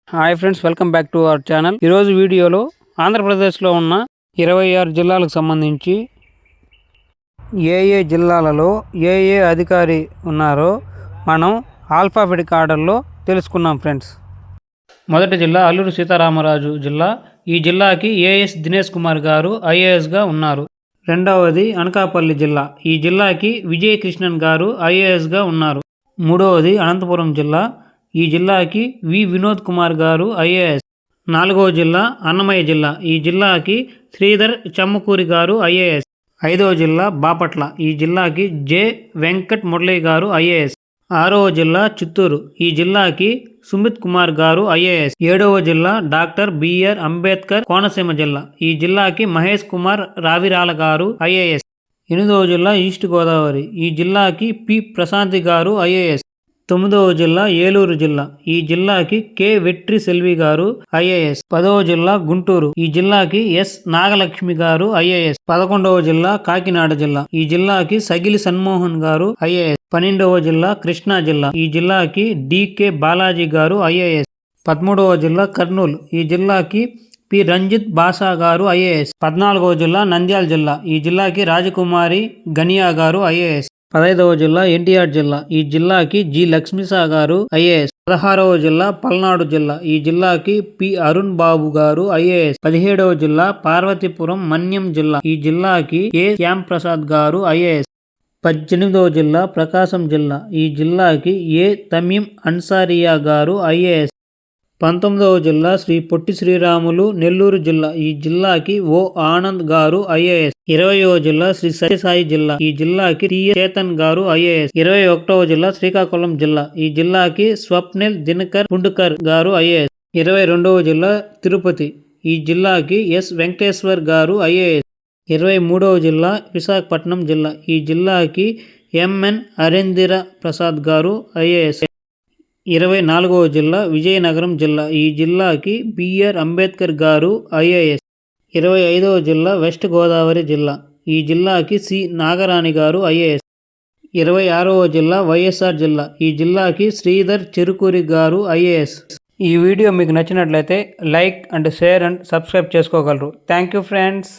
Hi friends, welcome back to our channel. ఈరోజు వీడియోలో ఆంధ్రప్రదేశ్లో ఉన్న 26 జిల్లాలకు సంబంధించి ఏ జిల్లాలలో ఏ అధికారి ఉన్నారో మనం ఆల్ఫాబెటిక్ ఆర్డర్లో తెలుసుకున్నాం ఫ్రెండ్స్. మొదటి జిల్లా అల్లూరి సీతారామరాజు జిల్లా. ఈ జిల్లాకి ఏఎస్ దినేష్ కుమార్ గారు ఐఏఎస్గా ఉన్నారు. రెండవది అనకాపల్లి జిల్లా. ఈ జిల్లాకి విజయ్ కృష్ణన్ గారు ఐఏఎస్గా ఉన్నారు. మూడవది అనంతపురం జిల్లా. ఈ జిల్లాకి వి వినోద్ కుమార్ గారు ఐఏఎస్. నాలుగవ జిల్లా అన్నమయ్య జిల్లా. ఈ జిల్లాకి శ్రీధర్ చమ్మకూరి గారు ఐఏఎస్. ఐదవ జిల్లా బాపట్ల. ఈ జిల్లాకి జె వెంకట్ మురళి గారు ఐఏఎస్. ఆరవ జిల్లా చిత్తూరు. ఈ జిల్లాకి సుమిత్ కుమార్ గారు ఐఏఎస్. ఏడవ జిల్లా డాక్టర్ బిఆర్ అంబేద్కర్ కోనసీమ జిల్లా. ఈ జిల్లాకి మహేష్ కుమార్ రావిరాల గారు ఐఏఎస్. ఎనిమిదవ జిల్లా ఈస్ట్ గోదావరి. ఈ జిల్లాకి పి ప్రశాంతి గారు ఐఏఎస్. తొమ్మిదవ జిల్లా ఏలూరు జిల్లా. ఈ జిల్లాకి కె వెట్రి సెల్వి గారు ఐఏఎస్. 10వ జిల్లా గుంటూరు. ఈ జిల్లాకి ఎస్ నాగలక్ష్మి గారు ఐఏఎస్. 11వ జిల్లా కాకినాడ జిల్లా. ఈ జిల్లాకి సగిలి సన్మోహన్ గారు ఐఏఎస్. 12వ జిల్లా కృష్ణా జిల్లా. ఈ జిల్లాకి డికే బాలాజీ గారు ఐఏఎస్. 13వ జిల్లా కర్నూలు. ఈ జిల్లాకి పి రంజిత్ బాసా గారు ఐఏఎస్. 14వ జిల్లా నంద్యాల జిల్లా. ఈ జిల్లాకి రాజకుమారి గనియా గారు ఐఏఎస్. 15వ జిల్లా ఎన్టీఆర్ జిల్లా. ఈ జిల్లాకి జి లక్ష్మీసా గారు ఐఏఎస్. 16వ జిల్లా పల్నాడు జిల్లా. ఈ జిల్లాకి పి అరుణ్ బాబు గారు ఐఏఎస్. 17వ జిల్లా పార్వతీపురం మన్యం జిల్లా. ఈ జిల్లాకి ఏ శ్యామ్ ప్రసాద్ గారు ఐఏఎస్. 18వ జిల్లా ప్రకాశం జిల్లా. ఈ జిల్లాకి ఏ తమీం అన్సారియా గారు ఐఏఎస్. 19వ జిల్లా శ్రీ పొట్టి శ్రీరాములు నెల్లూరు జిల్లా. ఈ జిల్లాకి ఓ ఆనంద్ గారు ఐఏఎస్. 20వ జిల్లా శ్రీ సత్యసాయి జిల్లా. ఈ జిల్లాకి టి చేతన్ గారు ఐఏఎస్. 21వ జిల్లా శ్రీకాకుళం జిల్లా. ఈ జిల్లాకి స్వప్నిల్ దినకర్ పుండుకర్ గారు ఐఏఎస్. 22వ జిల్లా తిరుపతి. ఈ జిల్లాకి ఎస్ వెంకటేశ్వర్ గారు ఐఏఎస్. 23వ జిల్లా విశాఖపట్నం జిల్లా. ఈ జిల్లాకి ఎంఎన్ అరేందిర ప్రసాద్ గారు ఐఏఎస్. 24వ జిల్లా విజయనగరం జిల్లా. ఈ జిల్లాకి బిఆర్ అంబేద్కర్ గారు ఐఏఎస్. 25వ జిల్లా వెస్ట్ గోదావరి జిల్లా. ఈ జిల్లాకి సి నాగరాణి గారు ఐఏఎస్. 26వ జిల్లా వైఎస్ఆర్ జిల్లా. ఈ జిల్లాకి శ్రీధర్ చెరుకూరి గారు ఐఏఎస్. ఈ వీడియో మీకు నచ్చినట్లయితే like and share and subscribe చేసుకోగలరు. Thank you friends.